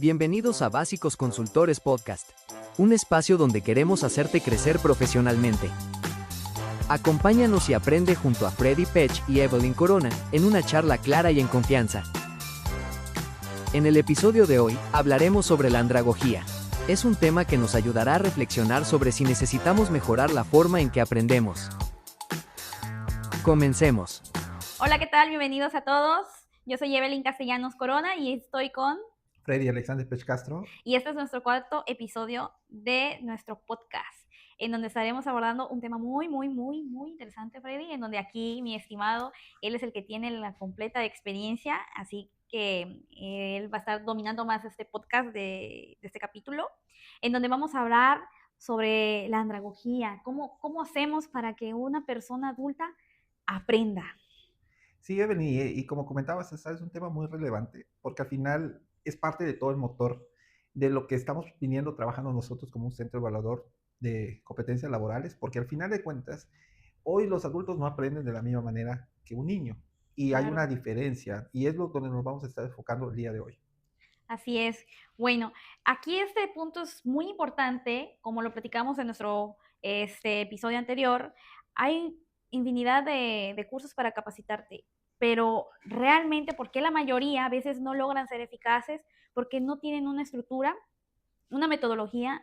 Bienvenidos a Básicos Consultores Podcast, un espacio donde queremos hacerte crecer profesionalmente. Acompáñanos y aprende junto a Freddy Pech y Evelyn Corona en una charla clara y en confianza. En el episodio de hoy, hablaremos sobre la andragogía. Es un tema que nos ayudará a reflexionar sobre si necesitamos mejorar la forma en que aprendemos. Comencemos. Hola, ¿qué tal? Bienvenidos a todos. Yo soy Evelyn Castellanos Corona y estoy con Freddy Alexander Pech Castro. Y este es nuestro cuarto episodio de nuestro podcast, en donde estaremos abordando un tema muy interesante, Freddy, en donde aquí mi estimado, él es el que tiene la completa experiencia, así que él va a estar dominando más este podcast de este capítulo, en donde vamos a hablar sobre la andragogía, cómo hacemos para que una persona adulta aprenda. Sí, Evelyn, y como comentabas, es un tema muy relevante, porque al final es parte de todo el motor de lo que estamos viniendo trabajando nosotros como un centro evaluador de competencias laborales, porque al final de cuentas, hoy los adultos no aprenden de la misma manera que un niño, y Claro. hay una diferencia, y es lo donde nos vamos a estar enfocando el día de hoy. Así es. Bueno, aquí este punto es muy importante, como lo platicamos en nuestro episodio anterior. Hay infinidad de cursos para capacitarte, pero realmente, ¿por qué la mayoría a veces no logran ser eficaces? Porque no tienen una estructura, una metodología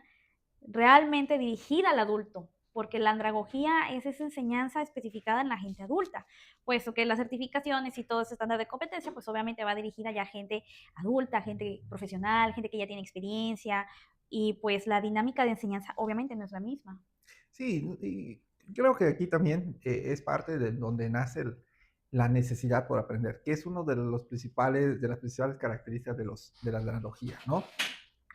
realmente dirigida al adulto, porque la andragogía es esa enseñanza especificada en la gente adulta, puesto que las certificaciones y todo ese estándar de competencia, pues obviamente va dirigida ya a gente adulta, gente profesional, gente que ya tiene experiencia, y pues la dinámica de enseñanza obviamente no es la misma. Sí, y creo que aquí también es parte de donde nace la necesidad por aprender, que es uno de las principales características de la analogía, ¿no?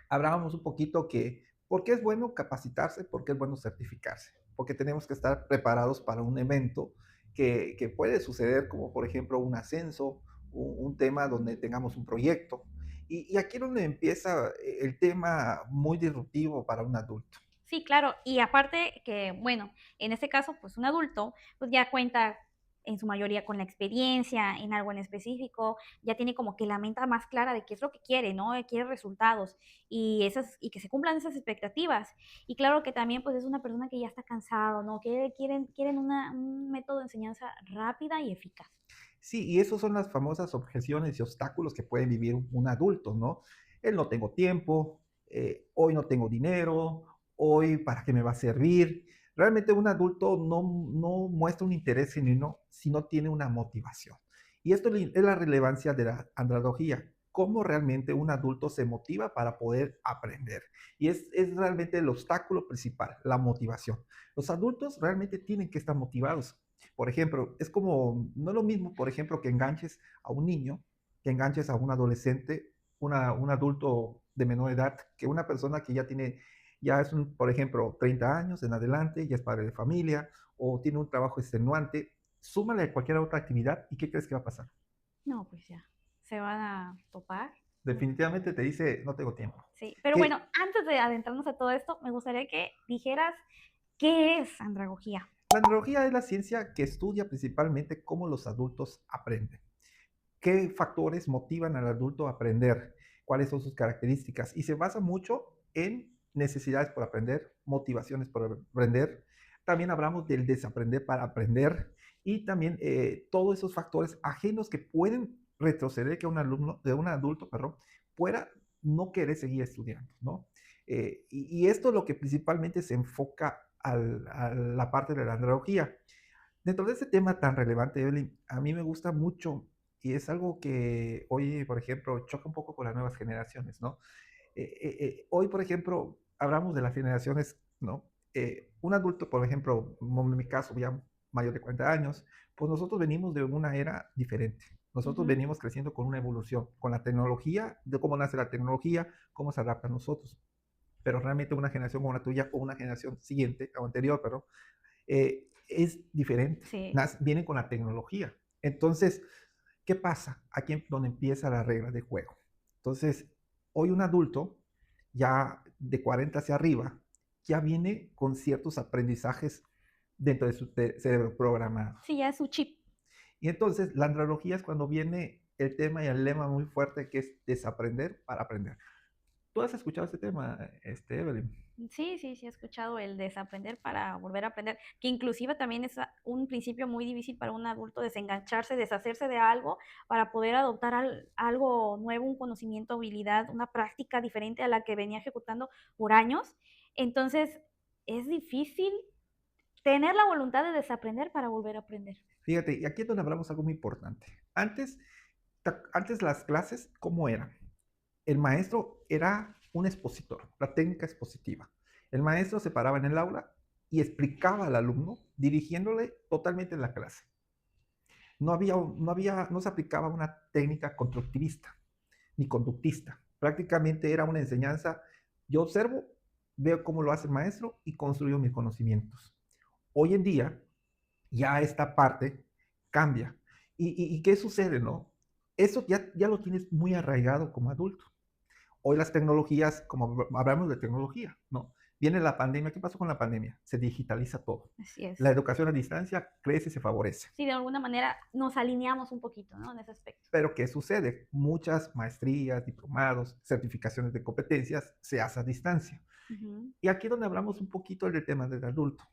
Hablábamos un poquito que, ¿por qué es bueno capacitarse? ¿Por qué es bueno certificarse? Porque tenemos que estar preparados para un evento que puede suceder, como por ejemplo un ascenso, un tema donde tengamos un proyecto. Y aquí es donde empieza el tema muy disruptivo para un adulto. Sí, claro, y aparte que, bueno, en este caso, pues un adulto, pues ya cuenta en su mayoría con la experiencia en algo en específico, ya tiene como que la mente más clara de qué es lo que quiere, ¿no? Quiere resultados y que se cumplan esas expectativas. Y claro que también pues es una persona que ya está cansado, ¿no? Quieren un método de enseñanza rápida y eficaz. Sí, y esas son las famosas objeciones y obstáculos que puede vivir un adulto, ¿no? El no tengo tiempo, hoy no tengo dinero, hoy para qué me va a servir. Realmente un adulto no muestra un interés genuino si no tiene una motivación. Y esto es la relevancia de la andragogía, cómo realmente un adulto se motiva para poder aprender. Y es realmente el obstáculo principal, la motivación. Los adultos realmente tienen que estar motivados. Por ejemplo, es como, no es lo mismo, por ejemplo, que enganches a un niño, que enganches a un adolescente, un adulto de menor edad, que una persona que ya tiene, ya es, por ejemplo, 30 años en adelante, ya es padre de familia, o tiene un trabajo extenuante, súmale a cualquier otra actividad, ¿y qué crees que va a pasar? No, pues ya, se van a topar. Definitivamente te dice, no tengo tiempo. Sí, pero bueno, ¿Qué? antes de adentrarnos a todo esto, me gustaría que dijeras qué es andragogía. La neurología es la ciencia que estudia principalmente cómo los adultos aprenden. ¿Qué factores motivan al adulto a aprender? ¿Cuáles son sus características? Y se basa mucho en necesidades por aprender, motivaciones por aprender. También hablamos del desaprender para aprender y también todos esos factores ajenos que pueden retroceder que un alumno, de un adulto, perdón, pueda no querer seguir estudiando, ¿no? Y esto es lo que principalmente se enfoca a la parte de la neurología. Dentro de ese tema tan relevante, Evelyn, a mí me gusta mucho y es algo que hoy, por ejemplo, choca un poco con las nuevas generaciones, ¿no? Hoy, por ejemplo, hablamos de las generaciones, ¿no? Un adulto, por ejemplo, en mi caso, ya mayor de 40 años, pues nosotros venimos de una era diferente. Nosotros Ujú. venimos creciendo con una evolución, con la tecnología, de cómo nace la tecnología, cómo se adapta a nosotros. Pero realmente una generación como la tuya o una generación siguiente, o anterior, perdón, es diferente, Sí. vienen con la tecnología. Entonces, ¿qué pasa? Aquí es donde empieza la regla de juego. Entonces, hoy un adulto, ya de 40 hacia arriba, ya viene con ciertos aprendizajes dentro de su cerebro programado. Sí, ya es su chip. Y entonces, la andragogía es cuando viene el tema y el lema muy fuerte que es desaprender para aprender. ¿Tú has escuchado este tema, Evelyn? Sí, sí, sí, he escuchado el desaprender para volver a aprender, que inclusive también es un principio muy difícil para un adulto desengancharse, deshacerse de algo para poder adoptar algo nuevo, un conocimiento, habilidad, una práctica diferente a la que venía ejecutando por años. Entonces, es difícil tener la voluntad de desaprender para volver a aprender. Fíjate, y aquí es donde hablamos algo muy importante. Antes las clases, ¿cómo eran? El maestro era un expositor, la técnica expositiva. El maestro se paraba en el aula y explicaba al alumno, dirigiéndole totalmente en la clase. No se aplicaba una técnica constructivista ni conductista. Prácticamente era una enseñanza. Yo observo, veo cómo lo hace el maestro y construyo mis conocimientos. Hoy en día, ya esta parte cambia. ¿Y qué sucede, no? Eso ya lo tienes muy arraigado como adulto. Hoy las tecnologías, como hablamos de tecnología, ¿no? Viene la pandemia. ¿Qué pasó con la pandemia? Se digitaliza todo. Así es. La educación a distancia crece y se favorece. Sí, de alguna manera nos alineamos un poquito, ¿no? En ese aspecto. Pero ¿qué sucede? Muchas maestrías, diplomados, certificaciones de competencias se hacen a distancia. Y aquí es donde hablamos un poquito del tema del adulto.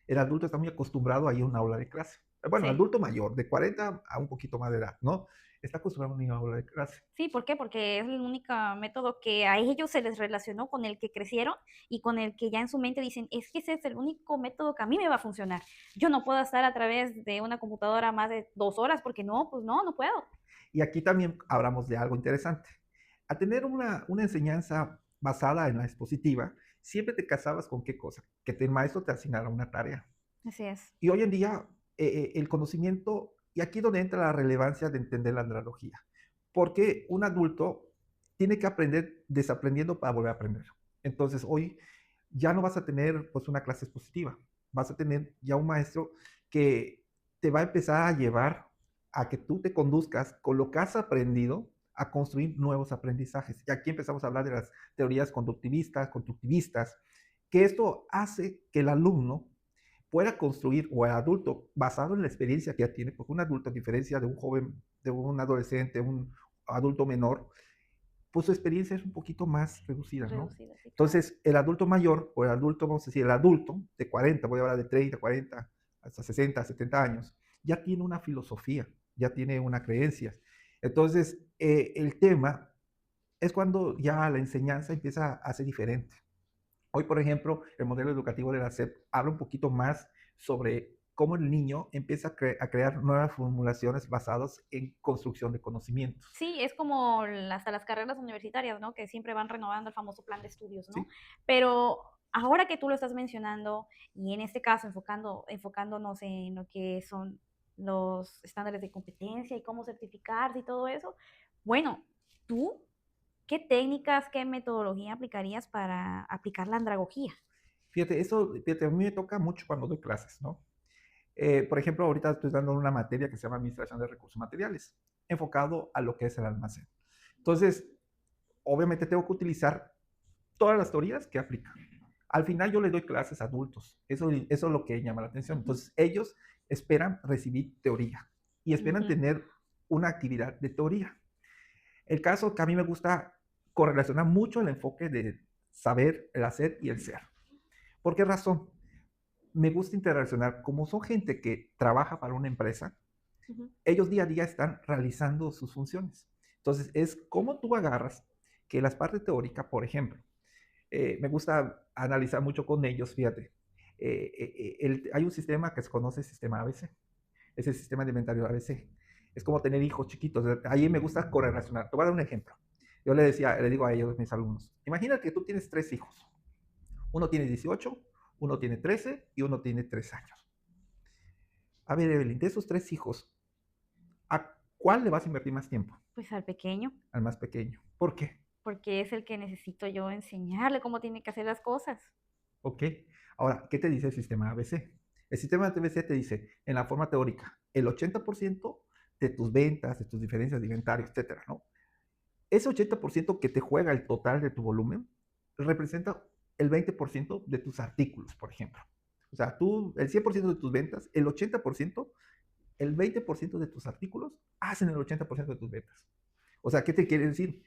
El adulto está muy acostumbrado a ir a un aula de clase. Bueno, Sí. adulto mayor, de 40 a un poquito más de edad, ¿no? Está acostumbrado a ir a un aula de clase. Sí, ¿por qué? Porque es el único método que a ellos se les relacionó, con el que crecieron y con el que ya en su mente dicen, es que ese es el único método que a mí me va a funcionar. Yo no puedo estar a través de una computadora más de 2 horas porque no, pues no puedo. Y aquí también hablamos de algo interesante. Al tener una enseñanza basada en la expositiva, siempre te casabas con qué cosa? Que el maestro te asignara una tarea. Así es. Y hoy en día, el conocimiento, y aquí es donde entra la relevancia de entender la andralogía, porque un adulto tiene que aprender desaprendiendo para volver a aprender. Entonces, hoy ya no vas a tener pues una clase expositiva, vas a tener ya un maestro que te va a empezar a llevar a que tú te conduzcas con lo que has aprendido a construir nuevos aprendizajes. Y aquí empezamos a hablar de las teorías conductivistas, constructivistas, que esto hace que el alumno pueda construir, o el adulto, basado en la experiencia que ya tiene, porque un adulto, a diferencia de un joven, de un adolescente, un adulto menor, pues su experiencia es un poquito más reducida, ¿no? Reducida, sí, claro. Entonces, el adulto mayor, o el adulto, vamos a decir, el adulto de 40, voy a hablar de 30, 40, hasta 60, 70 años, ya tiene una filosofía, ya tiene una creencia. Entonces, el tema es cuando ya la enseñanza empieza a ser diferente. Hoy, por ejemplo, el modelo educativo de la SEP habla un poquito más sobre cómo el niño empieza a crear nuevas formulaciones basadas en construcción de conocimientos. Sí, es como hasta las carreras universitarias, ¿no? Que siempre van renovando el famoso plan de estudios, ¿no? ¿Sí? Pero ahora que tú lo estás mencionando, y en este caso enfocándonos en lo que son los estándares de competencia y cómo certificarse y todo eso, bueno, tú, ¿qué técnicas, qué metodología aplicarías para aplicar la andragogía? Fíjate, a mí me toca mucho cuando doy clases, ¿no? Por ejemplo, ahorita estoy dando una materia que se llama Administración de Recursos Materiales, enfocado a lo que es el almacén. Entonces, obviamente tengo que utilizar todas las teorías que aplican. Al final yo le doy clases a adultos, eso es lo que llama la atención. Entonces, ellos esperan recibir teoría y esperan tener una actividad de teoría. El caso que a mí me gusta correlacionar mucho el enfoque de saber, el hacer y el ser. ¿Por qué razón? Me gusta interrelacionar, como son gente que trabaja para una empresa, ellos día a día están realizando sus funciones. Entonces, es como tú agarras que las partes teóricas, por ejemplo, me gusta analizar mucho con ellos, fíjate, hay un sistema que se conoce sistema ABC, es el sistema de inventario ABC. Es como tener hijos chiquitos, ahí me gusta correlacionar. Te voy a dar un ejemplo. Yo le digo a ellos, mis alumnos, imagina que tú tienes 3 hijos. Uno tiene 18, uno tiene 13 y uno tiene 3 años. A ver, Evelyn, de esos 3 hijos, ¿a cuál le vas a invertir más tiempo? Pues al pequeño, Al más pequeño. ¿Por qué? porque es el que necesito yo enseñarle cómo tiene que hacer las cosas. ¿Ok? Ahora, ¿qué te dice el sistema ABC? El sistema ABC te dice, en la forma teórica, el 80% de tus ventas, de tus diferencias de inventario, etcétera, ¿no? Ese 80% que te juega el total de tu volumen representa el 20% de tus artículos, por ejemplo. O sea, tú, el 100% de tus ventas, el 80%, el 20% de tus artículos hacen el 80% de tus ventas. O sea, ¿qué te quiere decir?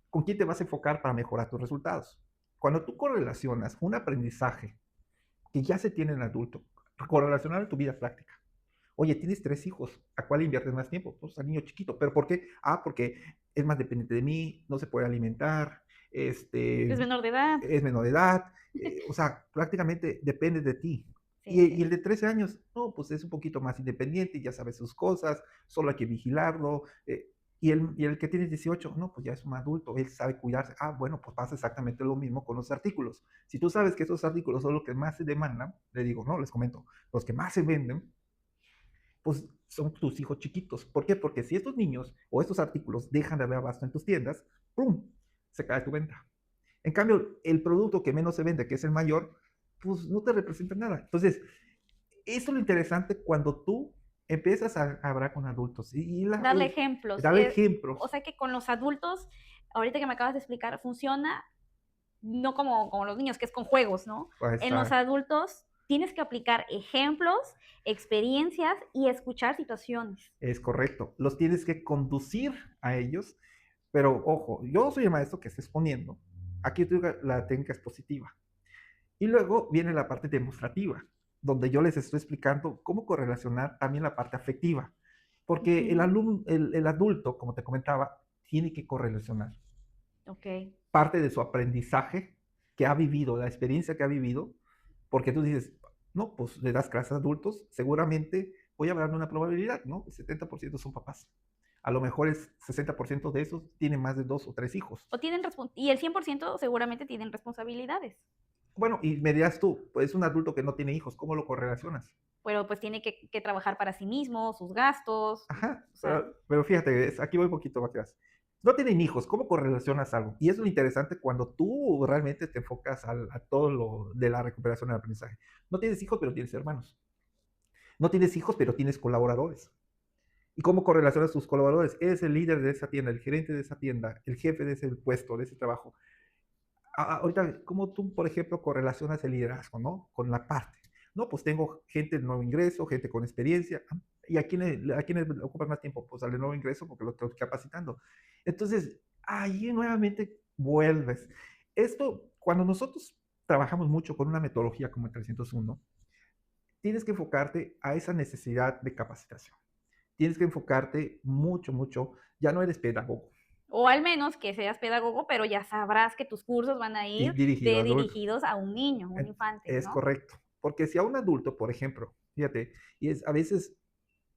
con quién te vas a enfocar para mejorar tus resultados. Cuando tú correlacionas un aprendizaje que ya se tiene en adulto, correlacionar en tu vida práctica. Oye, tienes 3 hijos, ¿a cuál inviertes más tiempo? Pues al niño chiquito. ¿Pero por qué? Porque es más dependiente de mí, no se puede alimentar, Es menor de edad. es menor de edad, o sea, prácticamente depende de ti. Sí, Y el sí. de 13 años, no, pues es un poquito más independiente, ya sabe sus cosas, solo hay que vigilarlo. Y el que tiene 18, no, pues ya es un adulto, él sabe cuidarse. Ah, bueno, pues pasa exactamente lo mismo con los artículos. Si tú sabes que esos artículos son los que más se demandan, le digo, no, les comento, los que más se venden, pues son tus hijos chiquitos. ¿Por qué? Porque si estos niños o estos artículos dejan de haber abasto en tus tiendas, ¡pum!, se cae tu venta. En cambio, el producto que menos se vende, que es el mayor, pues no te representa nada. Entonces, eso es lo interesante cuando tú empiezas a hablar con adultos Darle ejemplos. darle O ejemplos. sea que con los adultos, ahorita que me acabas de explicar, funciona no como los niños, que es con juegos, ¿no? Ahí En los está. adultos tienes que aplicar ejemplos, experiencias y escuchar situaciones. Es correcto. Los tienes que conducir a ellos, pero ojo, yo soy el maestro que está exponiendo. Aquí la técnica es positiva. Y luego viene la parte demostrativa, donde yo les estoy explicando cómo correlacionar también la parte afectiva. Porque Ujú. el adulto, como te comentaba, tiene que correlacionar Ok. parte de su aprendizaje que ha vivido, la experiencia que ha vivido, porque tú dices, no, pues le das clases a adultos, seguramente voy a hablar de una probabilidad, ¿no? El 70% son papás. A lo mejor es 60% de esos tienen más de 2 o 3 hijos. Y el 100% seguramente tienen responsabilidades. Bueno, y me dirás tú, pues es un adulto que no tiene hijos, ¿cómo lo correlacionas? Pero pues tiene que trabajar para sí mismo, sus gastos. Ajá, O sea, pero fíjate, aquí voy un poquito más atrás. No tienen hijos, ¿cómo correlacionas algo? Y es lo interesante cuando tú realmente te enfocas a todo lo de la recuperación del aprendizaje. No tienes hijos, pero tienes hermanos. No tienes hijos, pero tienes colaboradores. ¿Y cómo correlacionas tus colaboradores? Eres el líder de esa tienda, el gerente de esa tienda, el jefe de ese puesto, de ese trabajo. Ahorita, ¿cómo tú, por ejemplo, correlacionas el liderazgo, ¿no? Con la parte. No, pues tengo gente de nuevo ingreso, gente con experiencia. ¿Y a quiénes le ocupan más tiempo? Pues al de nuevo ingreso porque lo estoy capacitando. Entonces, ahí nuevamente vuelves. Esto, cuando nosotros trabajamos mucho con una metodología como el 301, tienes que enfocarte a esa necesidad de capacitación. Tienes que enfocarte mucho, mucho. Ya no eres pedagogo o al menos que seas pedagogo, pero ya sabrás que tus cursos van a ir dirigido a adultos. dirigidos a un niño, un infante, Es ¿no? correcto. Porque si a un adulto, por ejemplo, fíjate, a veces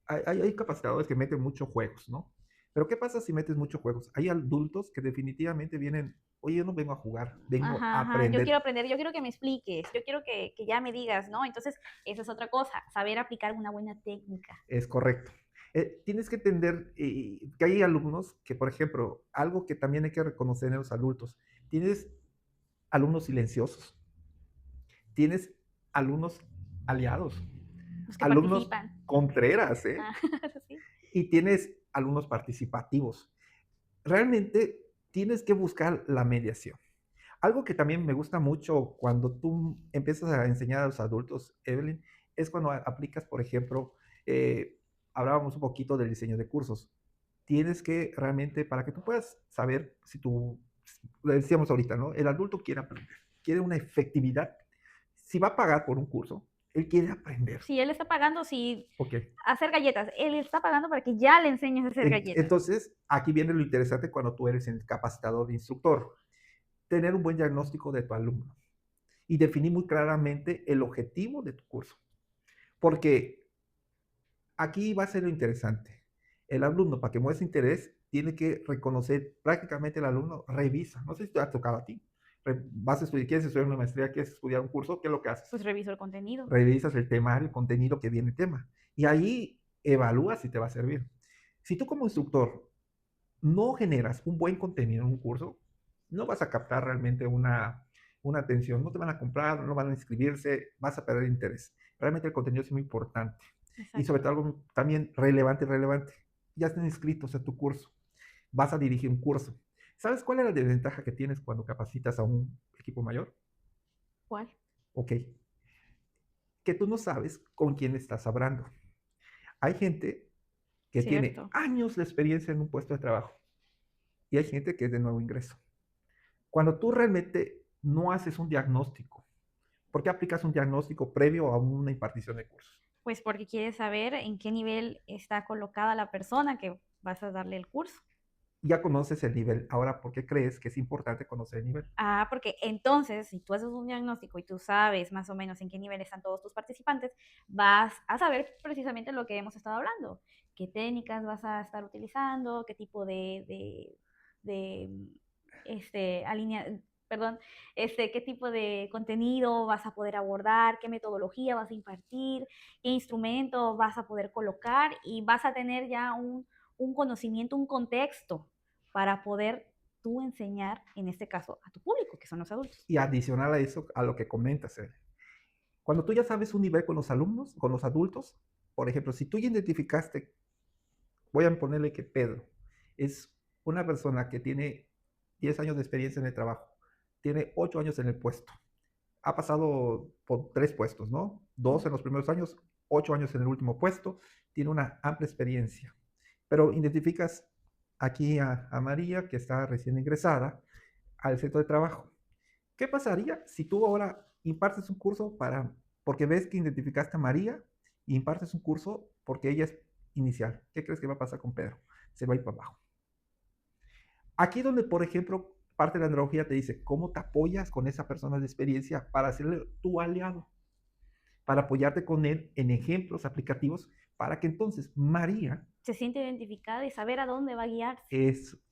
hay capacitadores que meten muchos juegos, ¿no? Pero ¿qué pasa si metes muchos juegos? Hay adultos que definitivamente vienen, oye, yo no vengo a jugar, vengo Ajá, a ajá. Yo quiero aprender. aprender, yo quiero que me expliques, yo quiero que ya me digas, ¿no? Entonces, esa es otra cosa, saber aplicar una buena técnica. Es correcto. Tienes que entender que hay alumnos que, por ejemplo, algo que también hay que reconocer en los adultos, tienes alumnos silenciosos, tienes alumnos aliados, Los que alumnos participan. contreras, ¿eh? Ah, sí. Y tienes alumnos participativos. Realmente tienes que buscar la mediación. Algo que también me gusta mucho cuando tú empiezas a enseñar a los adultos, Evelyn, es cuando aplicas, por ejemplo, hablábamos un poquito del diseño de cursos. Tienes que realmente, para que tú puedas saber si tú, lo decíamos ahorita, ¿no? El adulto quiere aprender, quiere una efectividad. Si va a pagar por un curso, él quiere aprender. Si él está pagando, si Ok. hacer galletas, él está pagando para que ya le enseñes a hacer galletas. Entonces, aquí viene lo interesante cuando tú eres el capacitador, instructor. Tener un buen diagnóstico de tu alumno y definir muy claramente el objetivo de tu curso. Porque aquí va a ser lo interesante. El alumno, para que muestre interés, tiene que reconocer prácticamente el alumno, revisa. No sé si te ha tocado a ti. Vas a estudiar, quieres estudiar una maestría, quieres estudiar un curso, ¿qué es lo que haces? Pues reviso el contenido. Revisas el temario, el contenido que viene el tema. Y ahí evalúas si te va a servir. Si tú como instructor no generas un buen contenido en un curso, no vas a captar realmente una atención, no te van a comprar, no van a inscribirse, vas a perder interés. Realmente el contenido es muy importante. Y sobre Exacto. todo algo también relevante, ya están inscritos a tu curso, vas a dirigir un curso. ¿Sabes cuál es la desventaja que tienes cuando capacitas a un equipo mayor? ¿Cuál? Ok, que tú no sabes con quién estás hablando. Hay gente que tiene Cierto. años de experiencia en un puesto de trabajo y hay gente que es de nuevo ingreso. Cuando tú realmente no haces un diagnóstico, ¿por qué aplicas un diagnóstico previo a una impartición de cursos? Pues porque quieres saber en qué nivel está colocada la persona que vas a darle el curso. Ya conoces el nivel. Ahora, ¿por qué crees que es importante conocer el nivel? Ah, porque entonces, si tú haces un diagnóstico y tú sabes más o menos en qué nivel están todos tus participantes, vas a saber precisamente lo que hemos estado hablando. ¿Qué técnicas vas a estar utilizando? ¿Qué tipo de alinea, perdón, qué tipo de contenido vas a poder abordar? ¿Qué metodología vas a impartir? ¿Qué instrumento vas a poder colocar? Y vas a tener ya un conocimiento, un contexto para poder tú enseñar, en este caso, a tu público, que son los adultos. Y adicional a eso, a lo que comentas, cuando tú ya sabes un nivel con los alumnos, con los adultos, por ejemplo, si tú ya identificaste, voy a ponerle que Pedro es una persona que tiene 10 años de experiencia en el trabajo, tiene 8 años en el puesto, ha pasado por 3 puestos, ¿no? 2 en los primeros años, 8 años en el último puesto, tiene una amplia experiencia. Pero identificas aquí a María, que está recién ingresada al centro de trabajo. ¿Qué pasaría si tú ahora impartes un curso porque ves que identificaste a María y impartes un curso porque ella es inicial? ¿Qué crees que va a pasar con Pedro? Se va a ir para abajo. Aquí donde, por ejemplo, parte de la analogía te dice cómo te apoyas con esa persona de experiencia para hacerle tu aliado, para apoyarte con él en ejemplos aplicativos, para que entonces María Se siente identificada y saber a dónde va a guiarse.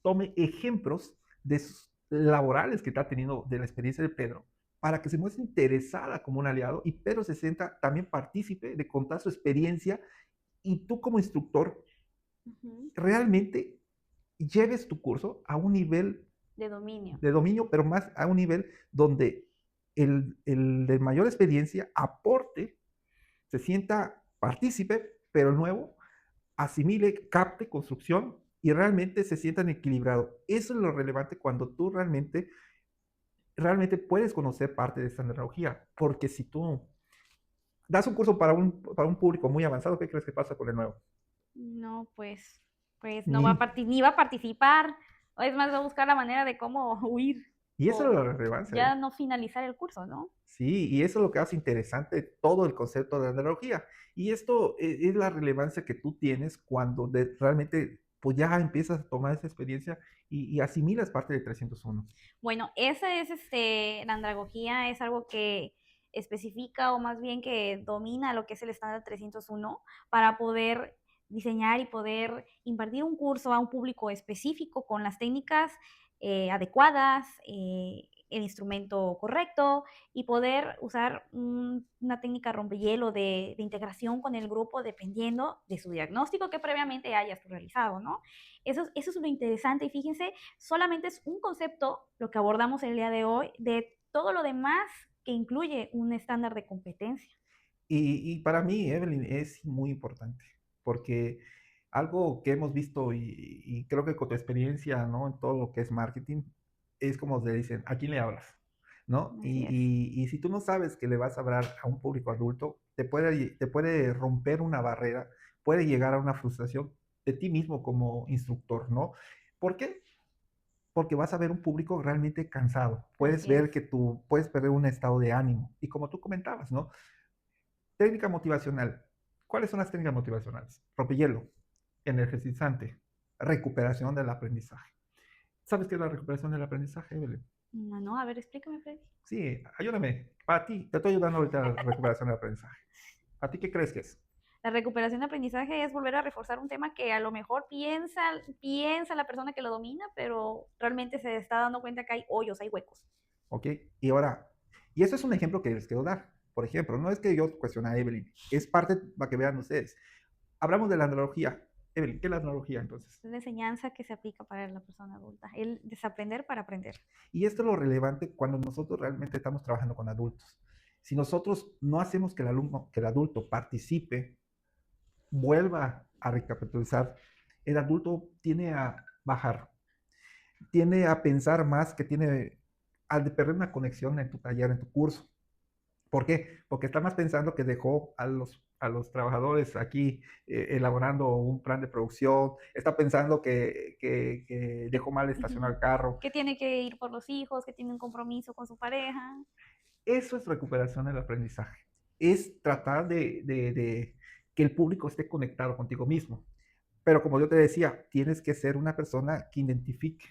tome ejemplos de sus laborales que está teniendo de la experiencia de Pedro, para que se muestre interesada como un aliado y Pedro se sienta también partícipe de contar su experiencia y tú como instructor realmente lleves tu curso a un nivel De dominio, pero más a un nivel donde el de mayor experiencia aporte, se sienta partícipe, pero nuevo, asimile, capte construcción y realmente se sientan equilibrados. Eso es lo relevante cuando tú realmente puedes conocer parte de esta analogía, porque si tú das un curso para un público muy avanzado, ¿qué crees que pasa con el nuevo? No, pues no Ni, va a ni va a participar. O es más, va a buscar la manera de cómo huir y eso es o la relevancia. ya no finalizar el curso, ¿no? Sí, y eso es lo que hace interesante todo el concepto de analogía. Y esto es la relevancia que tú tienes cuando realmente pues ya empiezas a tomar esa experiencia y asimilas parte de 301. Bueno, esa es la andragogía, es algo que especifica o más bien que domina lo que es el estándar 301 para poder diseñar y poder impartir un curso a un público específico con las técnicas adecuadas, el instrumento correcto y poder usar una técnica rompehielo de integración con el grupo dependiendo de su diagnóstico que previamente hayas realizado, ¿no? Eso es lo interesante y fíjense, solamente es un concepto lo que abordamos el día de hoy de todo lo demás que incluye un estándar de competencia. Y para mí, Evelyn, es muy importante, porque algo que hemos visto y creo que con tu experiencia, ¿no? En todo lo que es marketing, es como te dicen, ¿a quién le hablas? ¿No? Así es. Y si tú no sabes que le vas a hablar a un público adulto, te puede romper una barrera, puede llegar a una frustración de ti mismo como instructor, ¿no? ¿Por qué? Porque vas a ver un público realmente cansado. Puedes Así es. ver que tú puedes perder un estado de ánimo. Y como tú comentabas, ¿no? Técnica motivacional. ¿Cuáles son las técnicas motivacionales? Rompehielo, energizante, recuperación del aprendizaje. ¿Sabes qué es la recuperación del aprendizaje, Evelyn? No, no, a ver, explícame, Freddy. Sí, ayúdame. Para ti, te estoy ayudando ahorita a la recuperación del aprendizaje. ¿A ti qué crees que es? La recuperación de aprendizaje es volver a reforzar un tema que a lo mejor piensa la persona que lo domina, pero realmente se está dando cuenta que hay hoyos, hay huecos. ¿Ok? Y ahora, y eso es un ejemplo que les quiero dar. Por ejemplo, no es que yo cuestione a Evelyn, es parte para que vean ustedes. Hablamos de la analogía. Evelyn, ¿qué es la analogía entonces? Es la enseñanza que se aplica para la persona adulta, el desaprender para aprender. Y esto es lo relevante cuando nosotros realmente estamos trabajando con adultos. Si nosotros no hacemos que el alumno, que el adulto participe, vuelva a recapitalizar, el adulto tiene a bajar, tiene a pensar más que tiene al de perder una conexión en tu taller, en tu curso. ¿Por qué? Porque está más pensando que dejó a los a los trabajadores aquí elaborando un plan de producción, está pensando que dejó mal estacionado el carro. Que tiene que ir por los hijos, que tiene un compromiso con su pareja. Eso es recuperación del aprendizaje. Es tratar de que el público esté conectado contigo mismo. Pero como yo te decía, tienes que ser una persona que identifique.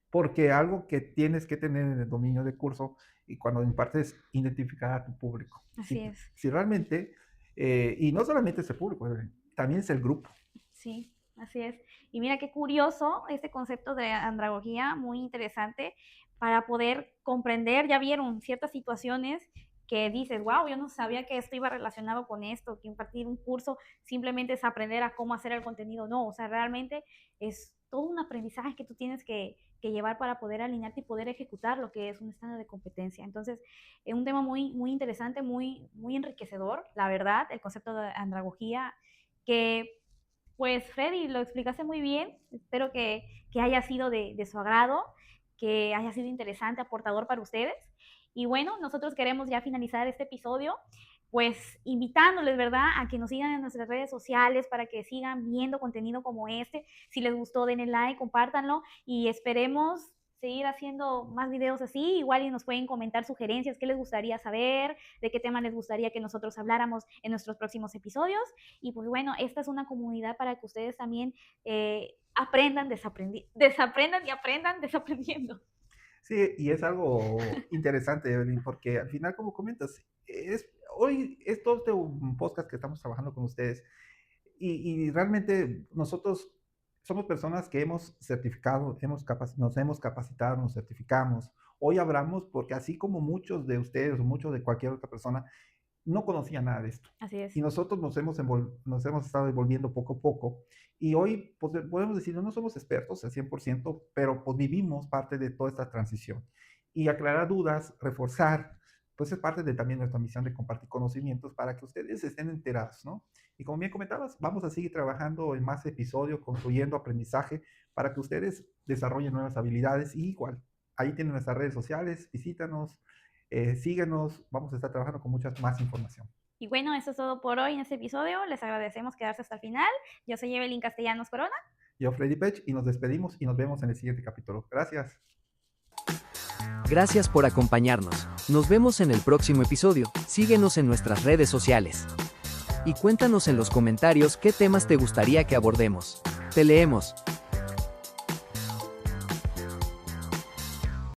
Porque algo que tienes que tener en el dominio de curso y cuando impartes, identificar a tu público. Así es. Si realmente, y no solamente es el público, también es el grupo. Sí, así es. Y mira qué curioso este concepto de andragogía, muy interesante para poder comprender, ya vieron ciertas situaciones que dices, wow, yo no sabía que esto iba relacionado con esto, que impartir un curso simplemente es aprender a cómo hacer el contenido. No, o sea, realmente es todo un aprendizaje que tú tienes que llevar para poder alinearte y poder ejecutar lo que es un estándar de competencia. Entonces, es un tema muy interesante, muy enriquecedor, la verdad, el concepto de andragogía, que pues Freddy, lo explicaste muy bien, espero que haya sido de su agrado, que haya sido interesante, aportador para ustedes. Y bueno, nosotros queremos ya finalizar este episodio, pues invitándoles, ¿verdad?, a que nos sigan en nuestras redes sociales para que sigan viendo contenido como este. Si les gustó, denle like, compártanlo y esperemos seguir haciendo más videos así. Igual y nos pueden comentar sugerencias, qué les gustaría saber, de qué tema les gustaría que nosotros habláramos en nuestros próximos episodios. Y pues bueno, esta es una comunidad para que ustedes también aprendan, desaprendan y aprendan desaprendiendo. Sí, y es algo interesante, Evelyn, porque al final, como comentas, hoy es todo este un podcast que estamos trabajando con ustedes y realmente nosotros somos personas que hemos certificado, nos hemos capacitado, nos certificamos. Hoy hablamos porque así como muchos de ustedes o muchos de cualquier otra persona no conocía nada de esto. Así es. Y nosotros nos hemos estado envolviendo poco a poco. Y hoy pues, podemos decir, no somos expertos al 100%, pero pues vivimos parte de toda esta transición. Y aclarar dudas, reforzar, pues es parte de también nuestra misión de compartir conocimientos para que ustedes estén enterados, ¿no? Y como bien comentabas, vamos a seguir trabajando en más episodios, construyendo aprendizaje para que ustedes desarrollen nuevas habilidades. Y igual, ahí tienen nuestras redes sociales, visítanos, síguenos, vamos a estar trabajando con mucha más información. Y bueno, eso es todo por hoy en este episodio. Les agradecemos quedarse hasta el final. Yo soy Evelyn Castellanos Corona. Yo, Freddy Pech, y nos despedimos y nos vemos en el siguiente capítulo. Gracias. Gracias por acompañarnos. Nos vemos en el próximo episodio. Síguenos en nuestras redes sociales. Y cuéntanos en los comentarios qué temas te gustaría que abordemos. Te leemos.